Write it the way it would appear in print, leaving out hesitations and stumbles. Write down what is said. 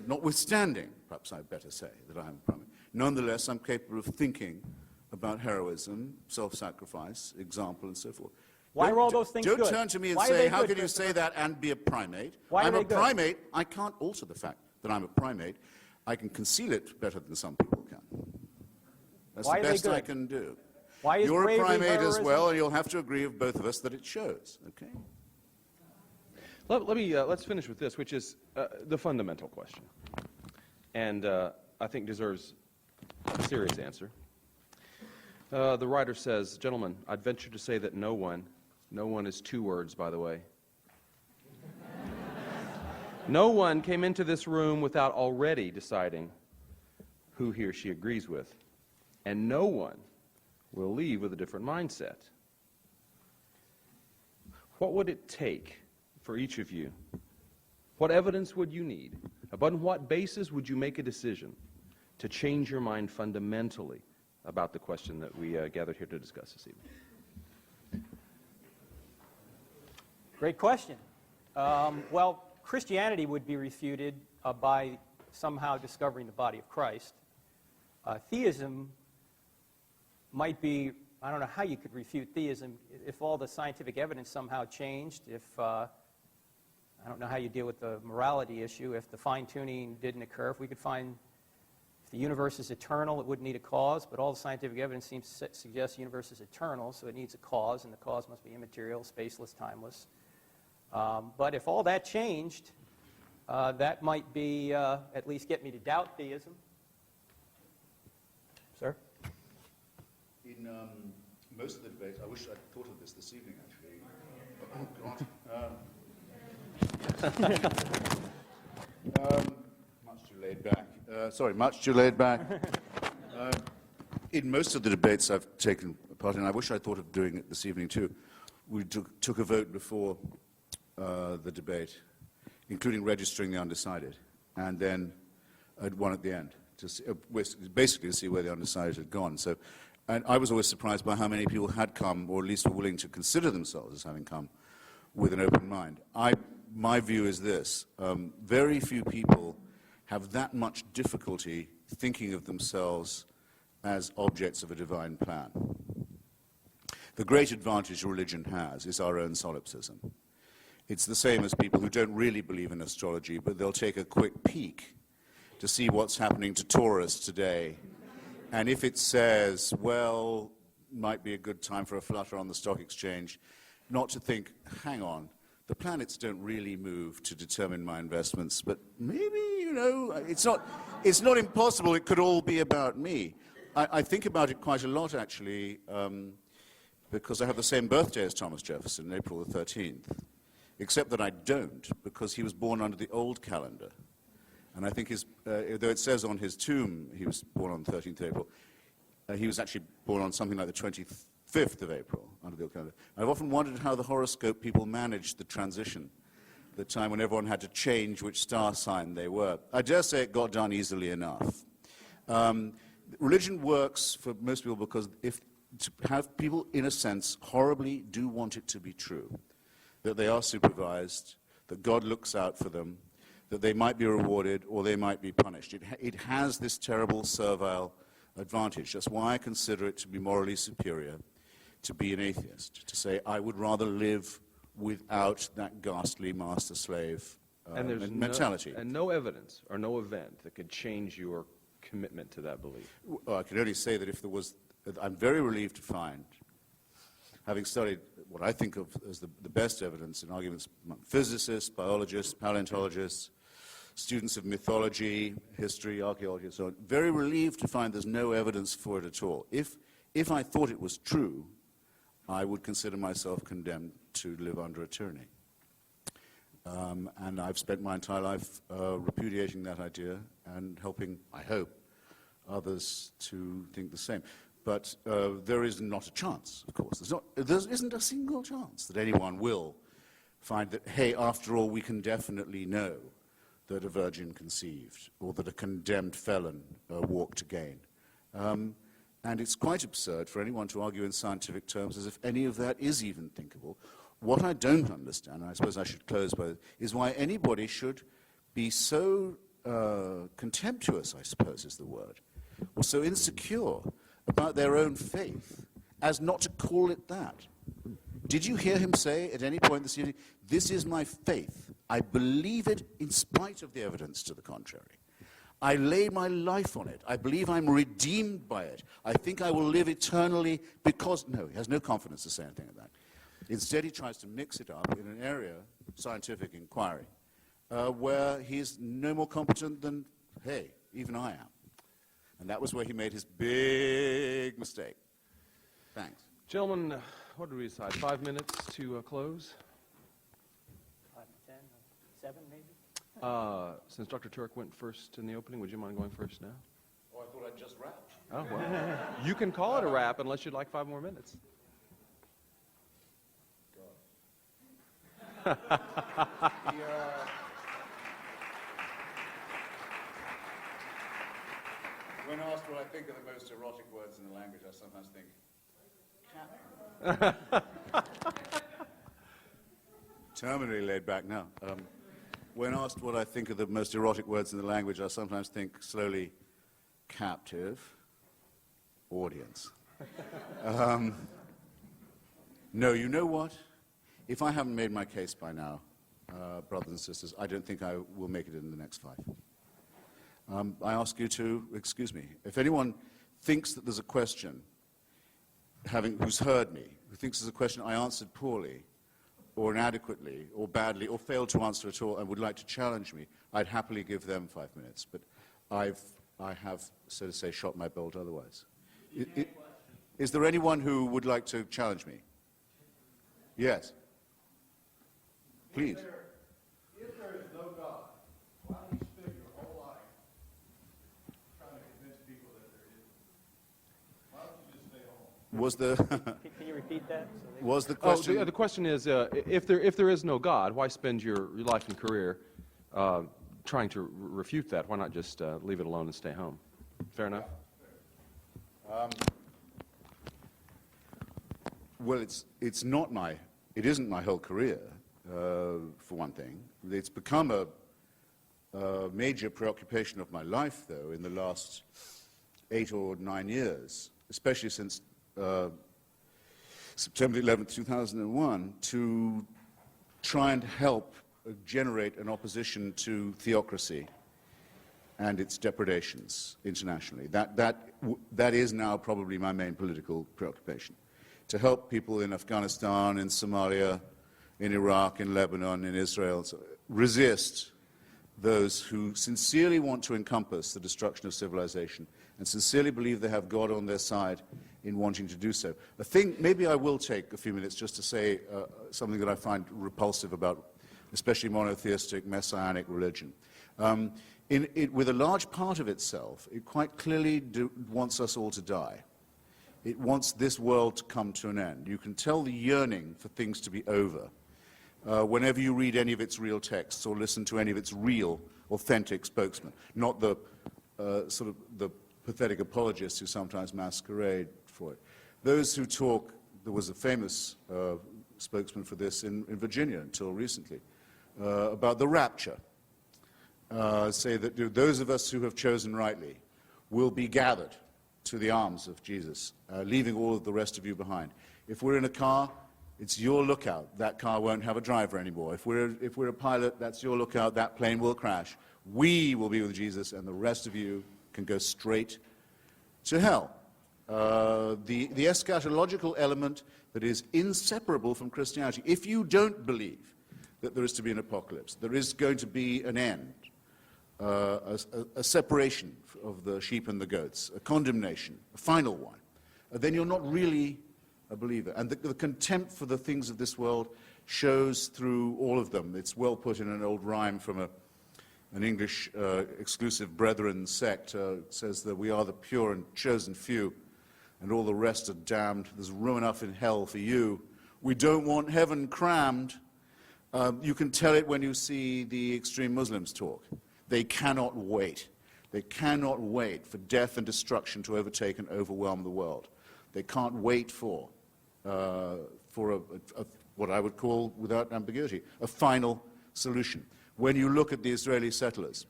notwithstanding, perhaps I'd better say, that I am a primate, nonetheless, I'm capable of thinking about heroism, self-sacrifice, example, and so forth. Why are all those things good? Don't turn to me and say, how can you say that and be a primate? Why I'm are a they good? primate. I can't alter the fact that I'm a primate. I can conceal it better than some people can. That's Why the are they best I good? can do. Why is You're a bravery primate as heroism? well, and you'll have to agree with both of us that it shows, okay? Let's finish with this, which is the fundamental question, and I think deserves a serious answer. The writer says, gentlemen, I'd venture to say that no one is 2 words, by the way. No one came into this room without already deciding who he or she agrees with, and no one will leave with a different mindset. What would it take for each of you? What evidence would you need? Upon what basis would you make a decision to change your mind fundamentally about the question that we gathered here to discuss this evening? Great question. Well, Christianity would be refuted by somehow discovering the body of Christ. Theism might be, I don't know how you could refute theism if all the scientific evidence somehow changed, if, I don't know how you deal with the morality issue, if the fine-tuning didn't occur, if we could find, if the universe is eternal, it wouldn't need a cause, but all the scientific evidence seems to suggest the universe is eternal, so it needs a cause, and the cause must be immaterial, spaceless, timeless. But if all that changed, that might be, at least get me to doubt theism. Sir? In most of the debates, I wish I'd thought of this evening, actually. Oh, God. Much too laid back. Much too laid back. In most of the debates I've taken part in, I wish I'd thought of doing it this evening, too. We took a vote before the debate, including registering the undecided, and then one at the end, to see, basically to see where the undecided had gone. So, and I was always surprised by how many people had come, or at least were willing to consider themselves as having come, with an open mind. My view is this: very few people have that much difficulty thinking of themselves as objects of a divine plan. The great advantage religion has is our own solipsism. It's the same as people who don't really believe in astrology, but they'll take a quick peek to see what's happening to Taurus today. And if it says, well, might be a good time for a flutter on the stock exchange, not to think, hang on, the planets don't really move to determine my investments, but maybe, it's not impossible. It could all be about me. I think about it quite a lot, actually, because I have the same birthday as Thomas Jefferson, April the 13th, except that I don't, because he was born under the old calendar. And I think though it says on his tomb he was born on the 13th of April, he was actually born on something like the 25th of April under the old calendar. I've often wondered how the horoscope people managed the transition, the time when everyone had to change which star sign they were. I dare say it got done easily enough. Religion works for most people because to have people, in a sense, horribly do want it to be true, that they are supervised, that God looks out for them, that they might be rewarded or they might be punished. It has this terrible servile advantage. That's why I consider it to be morally superior to be an atheist, to say I would rather live without that ghastly master-slave mentality. And no evidence or no event that could change your commitment to that belief. Well, I can only say that if there was, I'm very relieved to find, having studied what I think of as the best evidence in arguments among physicists, biologists, paleontologists, students of mythology, history, archaeology, and so on, very relieved to find there's no evidence for it at all. If I thought it was true, I would consider myself condemned to live under a tyranny. And I've spent my entire life repudiating that idea and helping, I hope, others to think the same. But there is not a chance, of course. There isn't a single chance that anyone will find that, hey, after all, we can definitely know that a virgin conceived or that a condemned felon walked again. And it's quite absurd for anyone to argue in scientific terms as if any of that is even thinkable. What I don't understand, and I suppose I should close by this, is why anybody should be so contemptuous, I suppose is the word, or so insecure about their own faith as not to call it that? Did you hear him say at any point this evening, this is my faith, I believe it in spite of the evidence to the contrary. I lay my life on it. I believe I'm redeemed by it. I think I will live eternally because... No, he has no confidence to say anything like that. Instead, he tries to mix it up in an area, scientific inquiry, where he's no more competent than, hey, even I am. And that was where he made his big mistake. Thanks. Gentlemen, what did we decide? 5 minutes to close? 5, 10, 7 maybe? Since Dr. Turek went first in the opening, would you mind going first now? Oh, I thought I'd just wrapped. Oh, well. You can call it a wrap unless you'd like 5 more minutes. When asked what I think are the most erotic words in the language, I sometimes think, terminally laid back now. When asked what I think are the most erotic words in the language, I sometimes think slowly, captive, audience. No, you know what? If I haven't made my case by now, brothers and sisters, I don't think I will make it in the next 5. I ask you to excuse me. If anyone thinks that there's a question, who's heard me, who thinks there's a question I answered poorly, or inadequately, or badly, or failed to answer at all, and would like to challenge me, I'd happily give them 5 minutes. But I have, so to say, shot my bolt otherwise. Is there anyone who would like to challenge me? Yes. Please. If there is no God, why do you spend your whole life trying to convince people that there is? Why don't you just stay home? Was the Can you repeat that? was the question? The question is, if there is no God, why spend your life and career trying to refute that? Why not just leave it alone and stay home? Fair enough? Well, it isn't my whole career, for one thing. It's become a major preoccupation of my life, though, in the last 8 or 9 years, especially since September 11th, 2001, to try and help generate an opposition to theocracy and its depredations internationally. That is now probably my main political preoccupation. To help people in Afghanistan, in Somalia, in Iraq, in Lebanon, in Israel, resist those who sincerely want to encompass the destruction of civilization and sincerely believe they have God on their side in wanting to do so. Maybe I will take a few minutes just to say something that I find repulsive about especially monotheistic, messianic religion. With a large part of itself, it quite clearly wants us all to die. It wants this world to come to an end. You can tell the yearning for things to be over whenever you read any of its real texts or listen to any of its real, authentic spokesmen, not the sort of the pathetic apologists who sometimes masquerade for it. Those who talk, there was a famous spokesman for this in Virginia until recently, about the rapture, say that those of us who have chosen rightly will be gathered to the arms of Jesus, leaving all of the rest of you behind. If we're in a car, it's your lookout. That car won't have a driver anymore. If we're a pilot, that's your lookout. That plane will crash. We will be with Jesus, and the rest of you can go straight to hell. The eschatological element that is inseparable from Christianity. If you don't believe that there is to be an apocalypse, there is going to be an end, a separation of the sheep and the goats, a condemnation, a final one, then you're not really a believer. And the contempt for the things of this world shows through all of them. It's well put in an old rhyme from an English exclusive brethren sect. It says that we are the pure and chosen few, and all the rest are damned. There's room enough in hell for you. We don't want heaven crammed. You can tell it when you see the extreme Muslims talk. They cannot wait. They cannot wait for death and destruction to overtake and overwhelm the world. They can't wait for what I would call, without ambiguity, a final solution. When you look at the Israeli settlers,